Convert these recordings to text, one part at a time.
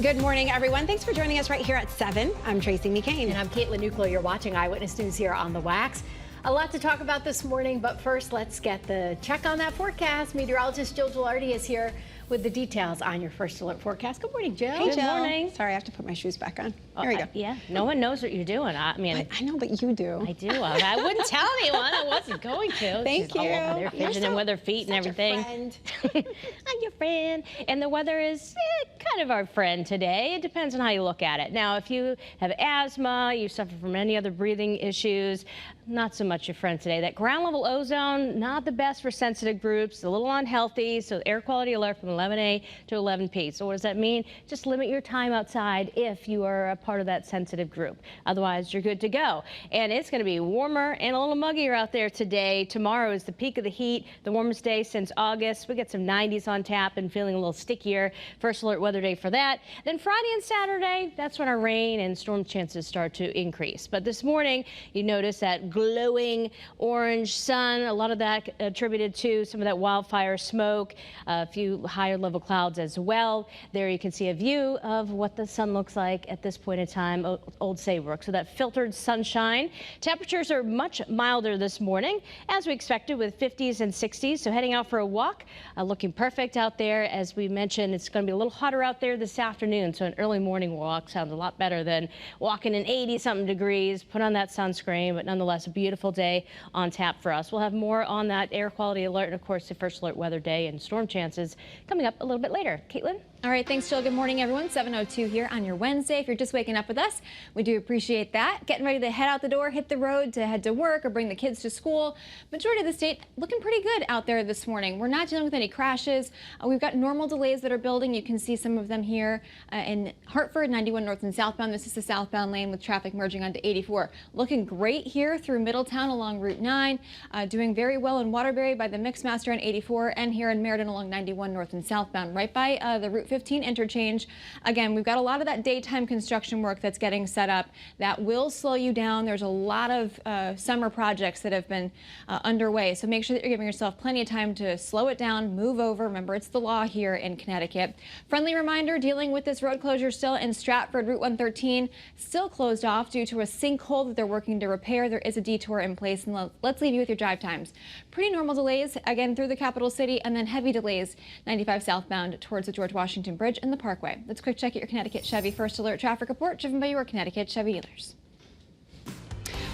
Good morning, everyone. Thanks for joining us right here at 7. I'm Tracey McCain. And I'm Cailtin Nuclo. You're watching Eyewitness News here on the Wax. A lot to talk about this morning, but first, let's get the check on that forecast. Meteorologist Jill Gilardi is here with the details on your first alert forecast. Good morning, Jill. Hey, Jill. Good morning. Sorry, I have to put my shoes back on. Here we go. Yeah, no one knows what you're doing. I know, but you do. I do. I wouldn't tell anyone. I wasn't going to. Thank you. All over there, fidgeting with their feet and everything. I'm your friend. And the weather is kind of our friend today. It depends on how you look at it. Now, if you have asthma, you suffer from any other breathing issues, not so much your friend today. That ground level ozone, not the best for sensitive groups, a little unhealthy. So air quality alert from 11 a to 11 p. So what does that mean? Just limit your time outside if you are a part of that sensitive group. Otherwise, you're good to go. And it's going to be warmer and a little muggier out there today. Tomorrow is the peak of the heat, the warmest day since August. We get some 90s on tap and feeling a little stickier. First alert weather day for that. Then Friday and Saturday, that's when our rain and storm chances start to increase. But this morning, you notice that glowing orange sun, a lot of that attributed to some of that wildfire smoke, a few higher level clouds as well. There you can see a view of what the sun looks like at this point in time, Old Saybrook. So that filtered sunshine. Temperatures are much milder this morning, as we expected, with 50s and 60s. So heading out for a walk, looking perfect out there. As we mentioned, it's going to be a little hotter out there this afternoon. So an early morning walk sounds a lot better than walking in 80-something degrees. Put on that sunscreen, but nonetheless, a beautiful day on tap for us. We'll have more on that air quality alert and, of course, the first alert weather day and storm chances coming up a little bit later. Caitlin? All right, thanks, Jill. Good morning, everyone. 7:02 here on your Wednesday. If you're just waking up with us, we do appreciate that. Getting ready to head out the door, hit the road to head to work or bring the kids to school. Majority of the state looking pretty good out there this morning. We're not dealing with any crashes. We've got normal delays that are building. You can see some of them here in Hartford, 91 north and southbound. This is the southbound lane with traffic merging onto 84. Looking great here through Middletown along Route 9. Doing very well in Waterbury by the Mixmaster on 84 and here in Meriden along 91 north and southbound, right by the Route 15 interchange. Again, we've got a lot of that daytime construction work that's getting set up that will slow you down. There's a lot of summer projects that have been underway, so make sure that you're giving yourself plenty of time to slow it down, move over. Remember, it's the law here in Connecticut. Friendly reminder, dealing with this road closure still in Stratford, Route 113, still closed off due to a sinkhole that they're working to repair. There is a detour in place, and let's leave you with your drive times. Pretty normal delays, again, through the capital city, and then heavy delays 95 southbound towards the George Washington Bridge and the Parkway. Let's quick check at your Connecticut Chevy First Alert traffic report driven by your Connecticut Chevy dealers.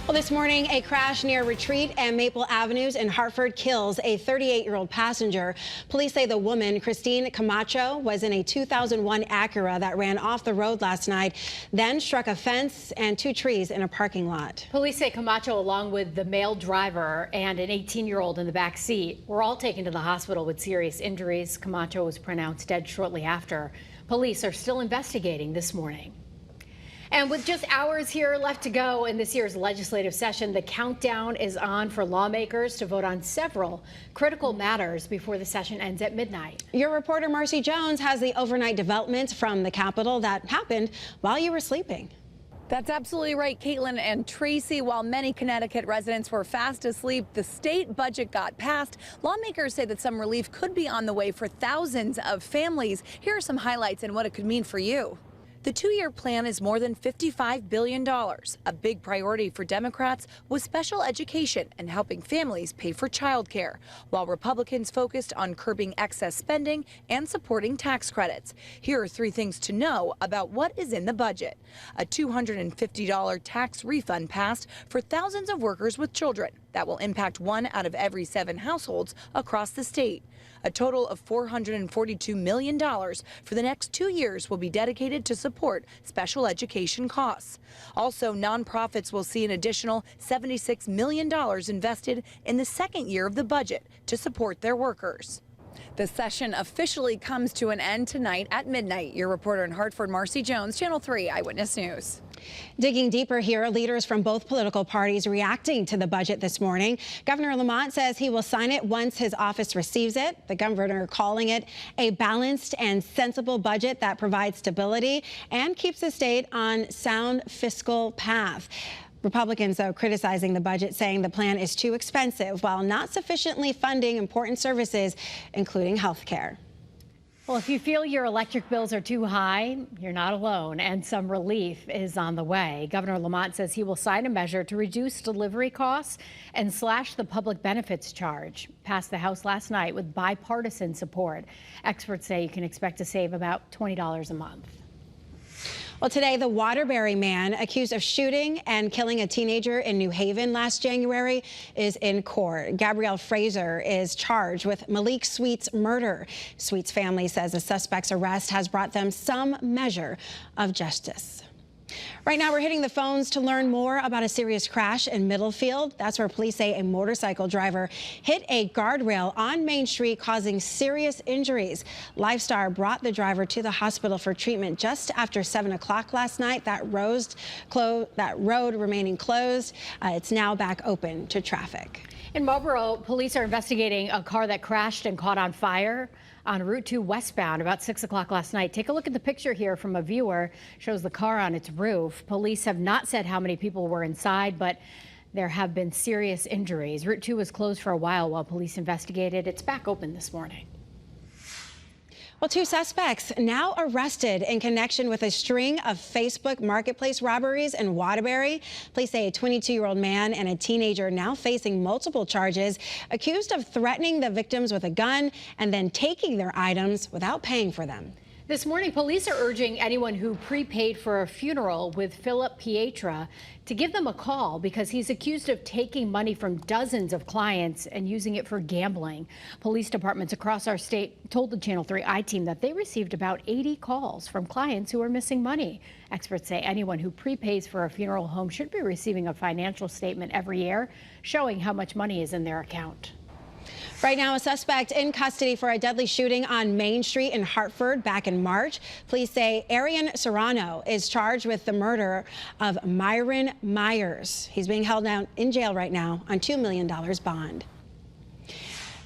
Well, this morning, a crash near Retreat and Maple Avenues in Hartford kills a 38-year-old passenger. Police say the woman, Christine Camacho, was in a 2001 Acura that ran off the road last night, then struck a fence and 2 trees in a parking lot. Police say Camacho, along with the male driver and an 18-year-old in the back seat, were all taken to the hospital with serious injuries. Camacho was pronounced dead shortly after. Police are still investigating this morning. And with just hours here left to go in this year's legislative session, the countdown is on for lawmakers to vote on several critical matters before the session ends at midnight. Your reporter Marcy Jones has the overnight developments from the Capitol that happened while you were sleeping. That's absolutely right, Caitlin and Tracy. While many Connecticut residents were fast asleep, the state budget got passed. Lawmakers say that some relief could be on the way for thousands of families. Here are some highlights and what it could mean for you. The 2-year plan is more than $55 billion. A big priority for Democrats was special education and helping families pay for childcare, while Republicans focused on curbing excess spending and supporting tax credits. Here are 3 things to know about what is in the budget. A $250 tax refund passed for thousands of workers with children. That will impact 1 out of every 7 households across the state. A total of $442 million for the next 2 years will be dedicated to support special education costs. Also, nonprofits will see an additional $76 million invested in the second year of the budget to support their workers. The session officially comes to an end tonight at midnight. Your reporter in Hartford, Marcy Jones, Channel 3 Eyewitness News. Digging deeper here, leaders from both political parties reacting to the budget this morning. Governor Lamont says he will sign it once his office receives it. The governor calling it a balanced and sensible budget that provides stability and keeps the state on sound fiscal path. Republicans, though, criticizing the budget, saying the plan is too expensive while not sufficiently funding important services, including health care. Well, if you feel your electric bills are too high, you're not alone, and some relief is on the way. Governor Lamont says he will sign a measure to reduce delivery costs and slash the public benefits charge. Passed the House last night with bipartisan support. Experts say you can expect to save about $20 a month. Well, today, the Waterbury man accused of shooting and killing a teenager in New Haven last January is in court. Gabrielle Fraser is charged with Malik Sweet's murder. Sweet's family says the suspect's arrest has brought them some measure of justice. Right now, we're hitting the phones to learn more about a serious crash in Middlefield. That's where police say a motorcycle driver hit a guardrail on Main Street, causing serious injuries. LifeStar brought the driver to the hospital for treatment just after 7 o'clock last night. That road remaining closed. It's now back open to traffic. In Marlboro, police are investigating a car that crashed and caught on fire on Route 2 westbound about 6 o'clock last night. Take a look at the picture here from a viewer. Shows the car on its roof. Police have not said how many people were inside, but there have been serious injuries. Route 2 was closed for a while police investigated. It's back open this morning. Well, 2 suspects now arrested in connection with a string of Facebook Marketplace robberies in Waterbury. Police say a 22-year-old man and a teenager now facing multiple charges, accused of threatening the victims with a gun and then taking their items without paying for them. This morning, police are urging anyone who prepaid for a funeral with Philip Pietra to give them a call because he's accused of taking money from dozens of clients and using it for gambling. Police departments across our state told the Channel 3 I-Team that they received about 80 calls from clients who are missing money. Experts say anyone who prepays for a funeral home should be receiving a financial statement every year showing how much money is in their account. Right now, a suspect in custody for a deadly shooting on Main Street in Hartford back in March. Police say Arian Serrano is charged with the murder of Myron Myers. He's being held down in jail right now on $2 million bond.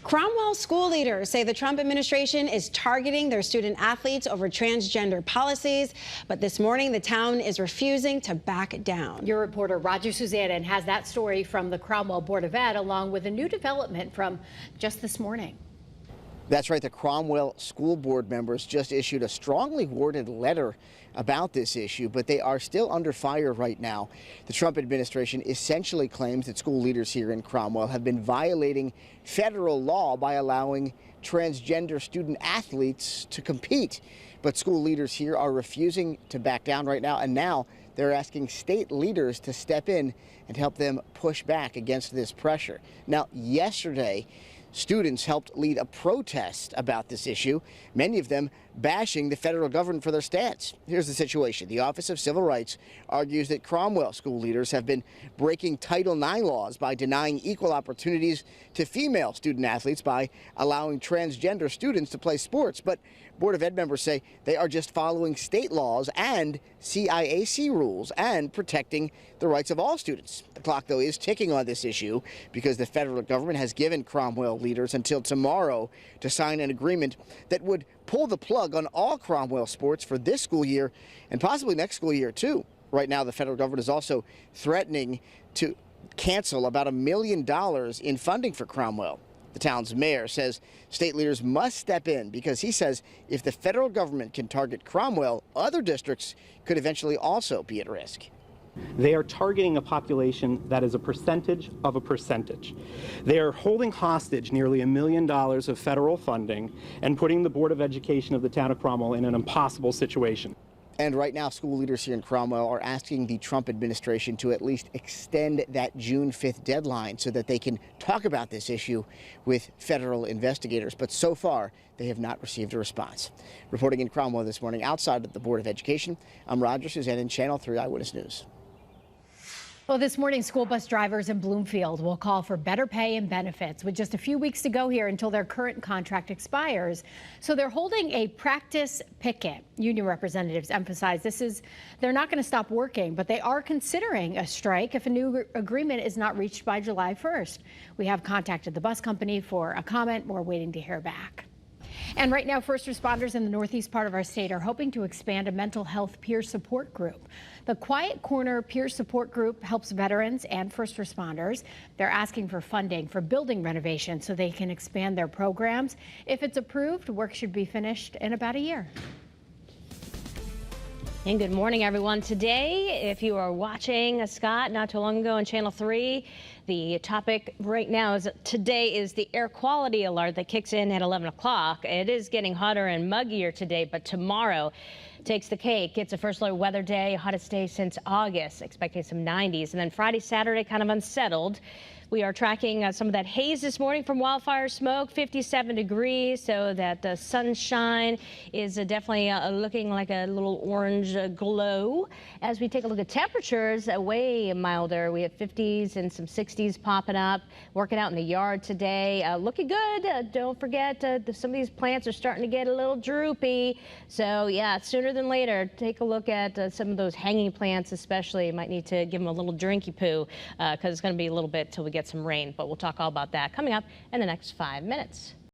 Cromwell school leaders say the Trump administration is targeting their student athletes over transgender policies, but this morning the town is refusing to back down. Your reporter Roger Suzanne has that story from the Cromwell Board of Ed, along with a new development from just this morning. That's right. The Cromwell school board members just issued a strongly worded letter about this issue, but they are still under fire right now. The Trump administration essentially claims that school leaders here in Cromwell have been violating federal law by allowing transgender student athletes to compete. But school leaders here are refusing to back down right now, and now they're asking state leaders to step in and help them push back against this pressure. Now, yesterday, students helped lead a protest about this issue, many of them bashing the federal government for their stance. Here's the situation. The Office of Civil Rights argues that Cromwell school leaders have been breaking Title IX laws by denying equal opportunities to female student athletes by allowing transgender students to play sports. But Board of Ed members say they are just following state laws and CIAC rules and protecting the rights of all students. The clock, though, is ticking on this issue because the federal government has given Cromwell leaders until tomorrow to sign an agreement that would pull the plug on all Cromwell sports for this school year and possibly next school year, too. Right now, the federal government is also threatening to cancel about $1 million in funding for Cromwell. The town's mayor says state leaders must step in because he says if the federal government can target Cromwell, other districts could eventually also be at risk. They are targeting a population that is a percentage of a percentage. They are holding hostage nearly $1 million of federal funding and putting the Board of Education of the town of Cromwell in an impossible situation. And right now, school leaders here in Cromwell are asking the Trump administration to at least extend that June 5th deadline so that they can talk about this issue with federal investigators. But so far, they have not received a response. Reporting in Cromwell this morning outside of the Board of Education, I'm Roger Suzanne in Channel 3 Eyewitness News. Well, this morning, school bus drivers in Bloomfield will call for better pay and benefits with just a few weeks to go here until their current contract expires. So they're holding a practice picket. Union representatives emphasize they're not going to stop working, but they are considering a strike if a new agreement is not reached by July 1st. We have contacted the bus company for a comment. We're waiting to hear back. And right now, first responders in the northeast part of our state are hoping to expand a mental health peer support group. The Quiet Corner Peer Support Group helps veterans and first responders. They're asking for funding for building renovation so they can expand their programs. If it's approved, work should be finished in about a year. And good morning, everyone. Today, if you are watching Scott not too long ago on Channel 3, the topic right now is today is the air quality alert that kicks in at 11 o'clock. It is getting hotter and muggier today, but tomorrow takes the cake. It's a first alert weather day, hottest day since August, expecting some 90s. And then Friday, Saturday, kind of unsettled. We are tracking some of that haze this morning from wildfire smoke, 57 degrees, so that the sunshine is definitely looking like a little orange glow. As we take a look at temperatures, way milder. We have 50s and some 60s popping up. Working out in the yard today, looking good. Don't forget, some of these plants are starting to get a little droopy. So yeah, sooner than later, take a look at some of those hanging plants especially. You might need to give them a little drinky poo because it's going to be a little bit till we get some rain, but we'll talk all about that coming up in the next 5 minutes.